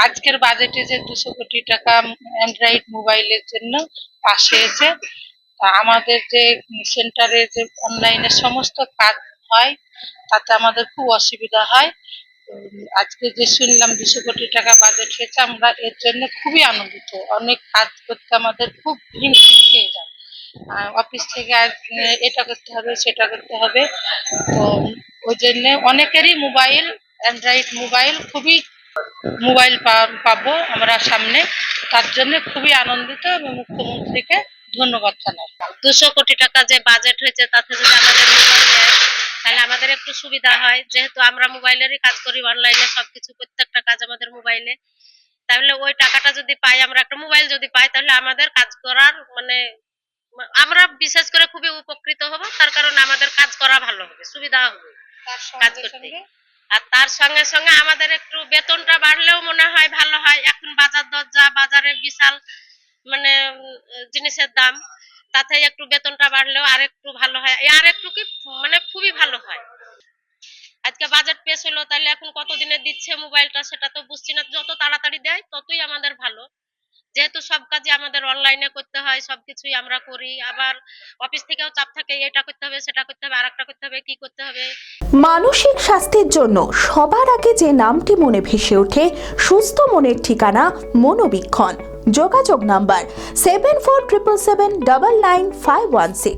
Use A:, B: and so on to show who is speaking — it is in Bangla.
A: আজকের বাজেটে যে 200 কোটি টাকা অ্যান্ড্রয়েড মোবাইলের জন্য পাশ হয়েছে, তা আমাদের যে সেন্টারে যে অনলাইনে সমস্ত কাজ হয় তাতে আমাদের খুব অসুবিধা হয়। আজকে যে শুনলাম 200 কোটি টাকা বাজেট হয়েছে, আমরা এর জন্য খুবই আনন্দিত। অনেক কাজ করতে আমাদের খুব হিমশিম খেয়ে যায়। অফিস থেকে আর এটা করতে হবে সেটা করতে হবে, তো ওই জন্য অনেকেরই মোবাইল অ্যান্ড্রয়েড মোবাইল খুবই মোবাইল পাবো আমরা সামনে, তার জন্য খুবই আনন্দিত এবং মুখ্যমন্ত্রীকে ধন্যবাদ জানাই।
B: 200 কোটি টাকা যে বাজেট হয়েছে তাতে যদি আমাদের মোবাইল দেয় তাহলে আমাদের একটু সুবিধা হয়, যেহেতু আমরা মোবাইলেরই কাজ করি, অনলাইনে সবকিছু প্রত্যেকটা কাজ আমাদের মোবাইলে। তাহলে ওই টাকাটা যদি পাই, আমরা একটা মোবাইল যদি পাই, তাহলে আমাদের কাজ করার মানে আমরা বিশেষ করে খুবই উপকৃত হব। তার কারণ আমাদের কাজ করা ভালো হবে, সুবিধা হবে কাজ করতে। আর তার সঙ্গে সঙ্গে আমাদের একটু বেতনটা বাড়লেও মনে হয় ভালো হয়। এখন বাজার দর যা, বাজারে বিশাল মানে জিনিসের দাম, তাতে একটু বেতনটা বাড়লেও আর একটু ভালো হয়, আর একটু কি মানে খুবই ভালো হয়। আজকে বাজেট পেশ হলো, তাহলে এখন কতদিনে দিচ্ছে মোবাইলটা সেটা তো বুঝছি না। যত তাড়াতাড়ি দেয় ততই আমাদের ভালো, যেহেতু সব কাজই আমাদের অনলাইনে করতে হয়, সবকিছুই আমরা করি। আবার অফিস থেকেও চাপ থাকে, এটা করতে হবে সেটা করতে হবে, আর একটা করতে হবে, কি করতে হবে।
C: মানসিক স্বাস্থ্যের জন্য সবার আগে যে নামটি মনে ভেসে ওঠে, সুস্থ মনের ঠিকানা মনোবীক্ষণ। যোগাযোগ নাম্বার 7477799516।